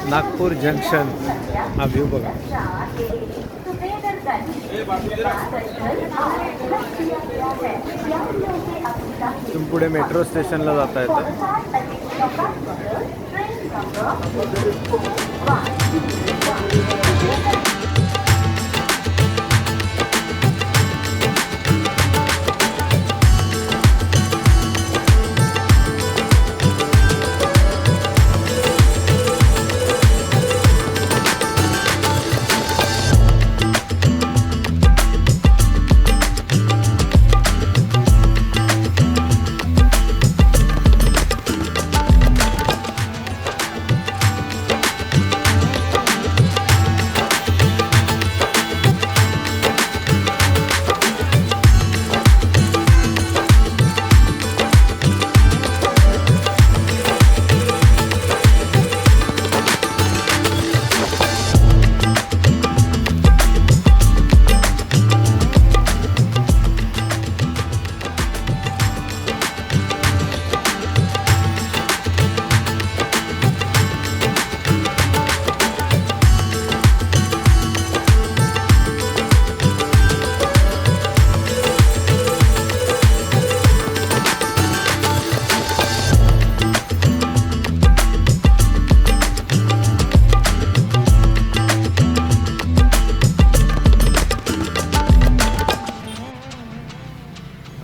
Nagpur junction हा view बघा. इथून पुढे मेट्रो स्टेशनला जाता येतं.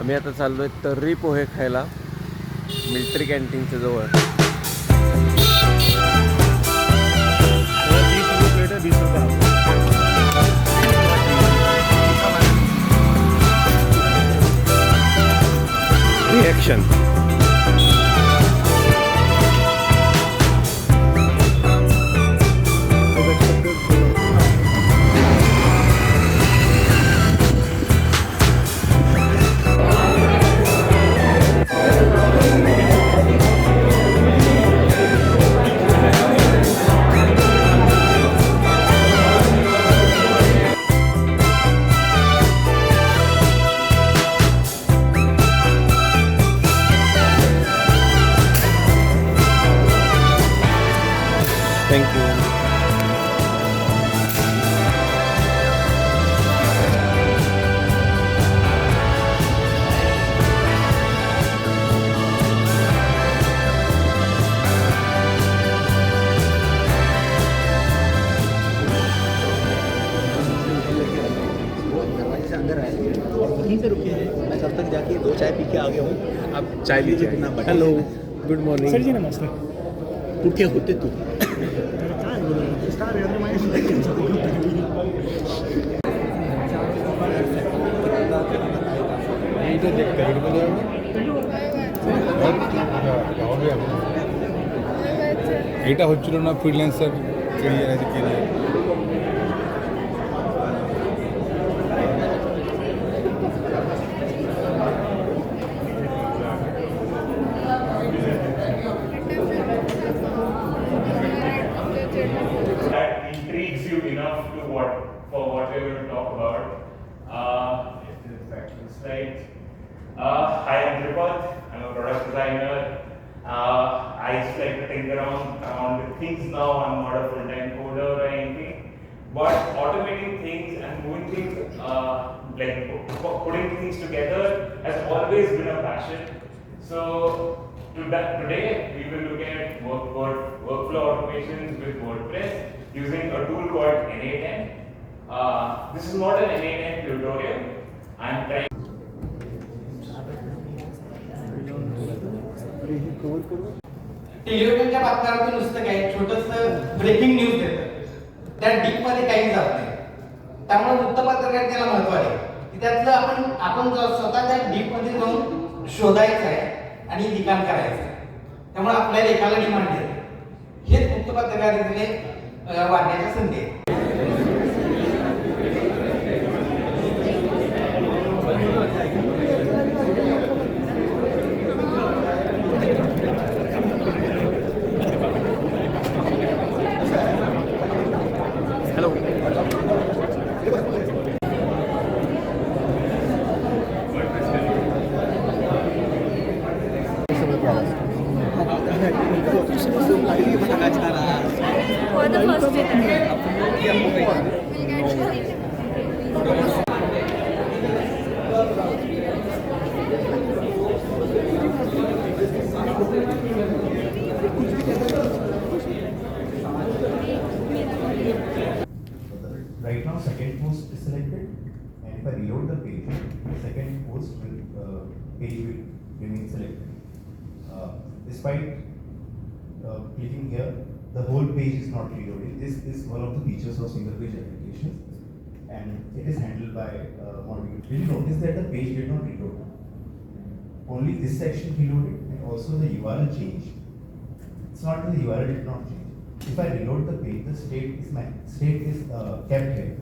आम्ही आता चाललोय तर्री पोहे खायला मिलिटरी कॅन्टीनच्या जवळ. 20 रुपये. रिएक्शन. Thank you. दरवाजे से अंदर आए यहीं पे रुके हैं. मैं तब तक जाके 2 चाय पी के आ गया हूँ. आप चाय लीजिए. Hello, good morning. सर जी नमस्ते. कुठे होते तू? এটা হচ্ছিল না freelancer career career intrigues you enough to for what we're going to talk about. Hi, I'm Tripath. I'm a product designer. I just like to think around with things now. I'm not a full-time coder or anything, but automating things and moving things, like putting things together, has always been a passion. So today we will look at workflow automations with WordPress using a tool called Na10. This is not an Na10 tutorial. I'm trying. टेलिव्हिजनच्या बातम्यांमध्ये नुसतं काही छोटंसं breaking news देतं, त्या deep मध्ये काही जात नाही. त्यामुळे वृत्तपत्रकारितेला महत्त्व आहे की त्यातलं आपण स्वतः त्या डीप मध्ये जाऊन शोधायचं आहे आणि लिखाण करायचं आहे. त्यामुळे आपल्या लेखाला डिमांड येते. हेच वृत्तपत्रकारितेने वाढण्याच्या संधी आहेत. are the first winner. Right now, second post is selected, and if I reload the page, the second post will page will remain selected. Despite clicking here, the whole page is not reloaded. This is one of the features of single page applications, and it is handled by module. Did you notice that the page did not reload? Only this section reloaded, and also the URL changed. It's not that the URL did not change. If I reload the page, the state is kept here.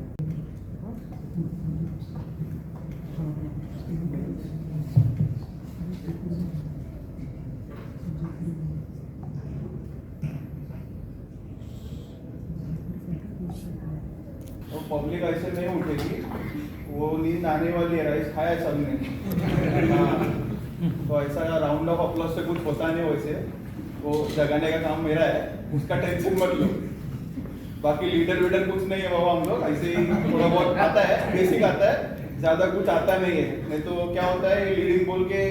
वो public ऐसे नहीं उठेगी, वो नींद आने वाली है, rice खाया है सबने। हाँ, तो ऐसा राउंड ऑफ अप्लॉज से कुछ होता नहीं वैसे, वो जगाने का काम मेरा है, उसका टेंशन मत लो। बाकी लीडर वीडर कुछ नहीं है बाबा, हम लोग ऐसे ही थोड़ा बहुत आता है, बेसिक आता है, ज्यादा कुछ आता नहीं है। नहीं तो क्या होता है, लीडिंग बोल के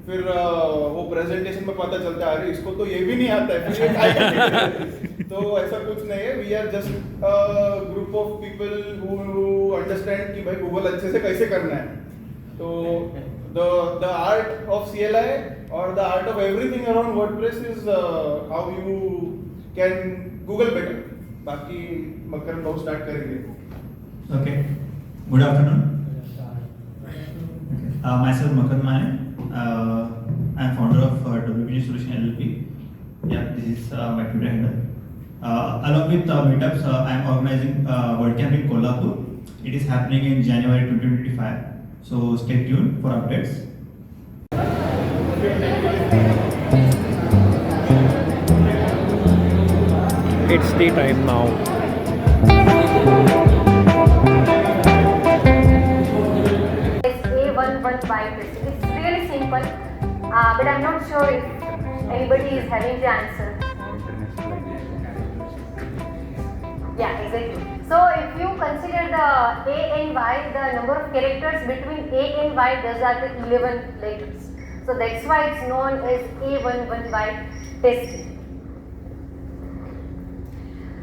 फिर वो प्रेजेंटेशन में पता चलता है अरे इसको तो ये भी नहीं आता है, फिर ये क्या करेंगे? तो ऐसा कुछ नहीं है। We are just group of people who understand कि भाई गूगल अच्छे से कैसे करना है। तो the art of CLI or the art of everything around WordPress is how you can Google better. बाकी मकरन भाव स्टार्ट करेंगे। Okay. Good afternoon. Myself Makaran Mane. I'm founder of WPG Solution LLP. Yeah, this is my Twitter handle. Along with meetups, I'm organizing WordCamp in Kolhapur. It is happening in January 2025. So stay tuned for updates. It's tea time now. It's A11Y test. It's really simple, but I'm not sure if anybody is having the answer. Yeah, exactly. So if you consider the A and Y, the number of characters between A and Y, those are the 11 letters. So that's why it's known as A11Y test.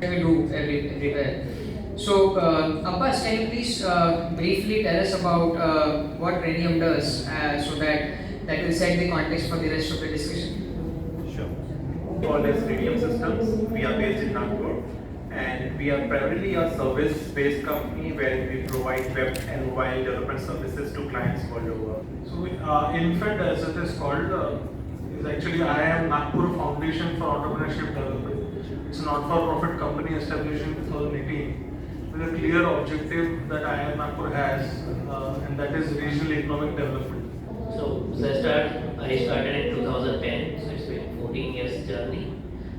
We do everywhere. So, Abbas, can you please briefly tell us about what Radium does, so that will set the context for the rest of the discussion? Sure. Called as Radium Systems. We are based in Nagpur, and we are primarily a service-based company where we provide web and mobile development services to clients world over. So, INFED, as it is called, is actually IIM Nagpur Foundation for Entrepreneurship Development. It's a not-for-profit company established in 2018 with a clear objective that IIM Nagpur has, and that is regional economic development. So I started in 2010, so it's been 14 years journey.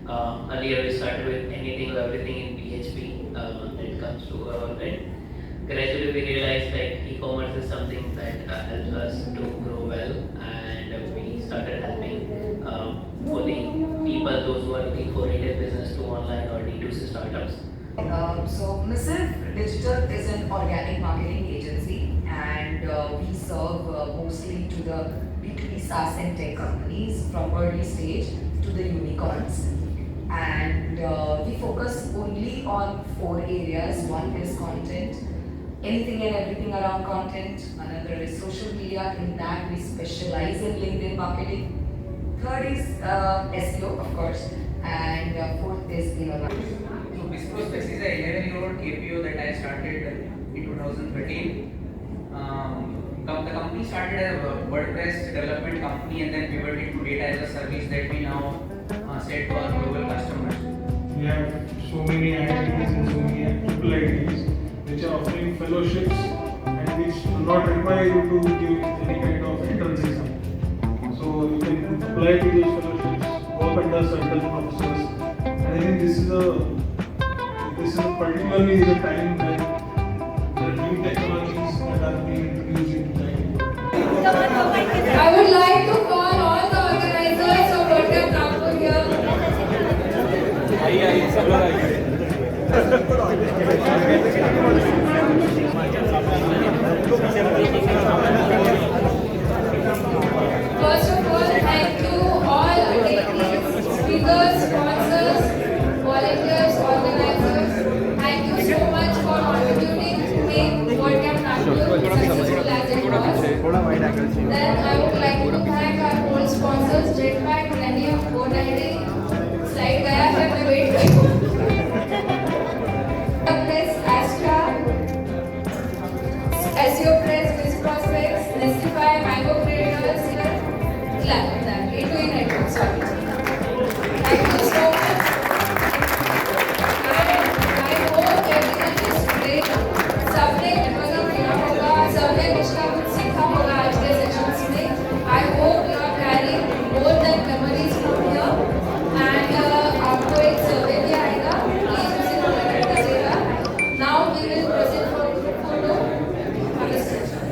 Earlier we started with anything or everything in PHP when it comes to our website. Gradually we realized like e-commerce is something that helps us to grow well, and we started helping for the people, those who are looking for retail business to online or D2C startups. So Missive Digital is an organic marketing agency, and we serve mostly to the B2B SaaS and tech companies from early stage to the unicorns. And we focus only on 4 areas. One is content, anything and everything around content. Another is social media. In that we specialize in LinkedIn marketing. Third is SEO, of course, and fourth is innovation. So, BizProspects is a 11-year-old KPO that I started in 2013. The company started as a WordPress development company and then pivoted to data as a service that we now sell to our global customers. We have so many IITs and so many triple IITs which are offering fellowships and which do not require you to give any kind of entrance exam. So you can apply to those fellowships, work under certain professors, and I think this is particularly the time when there are new technologies that are being introduced into IT. I would like to call all the organizers of WordCamp Nagpur here. First of all, thank you all attendees, speakers, sponsors, volunteers, organizers. Thank you so much for contributing to make WordCamp Nagpur successful as it was. Then I would like to thank our whole sponsors, Jetpack, Millennium, GoDaddy. Slide गया है, मैं wait कर रही हूँ. Press, Astra, SEO Press, Biz Prospects, Nestify, Mango Creators, A2A Network, sorry. Thank you so much. I hope everyone is great. सबने मजा किया होगा, सबने कुछ ना कुछ सीखा होगा आज के सेशंस में. I hope you are carrying more than memories from here. And आपको एक सर्वे भी आएगा, प्लीज उसे कमेंट करिएगा. Now we will proceed for group photo. Have a session.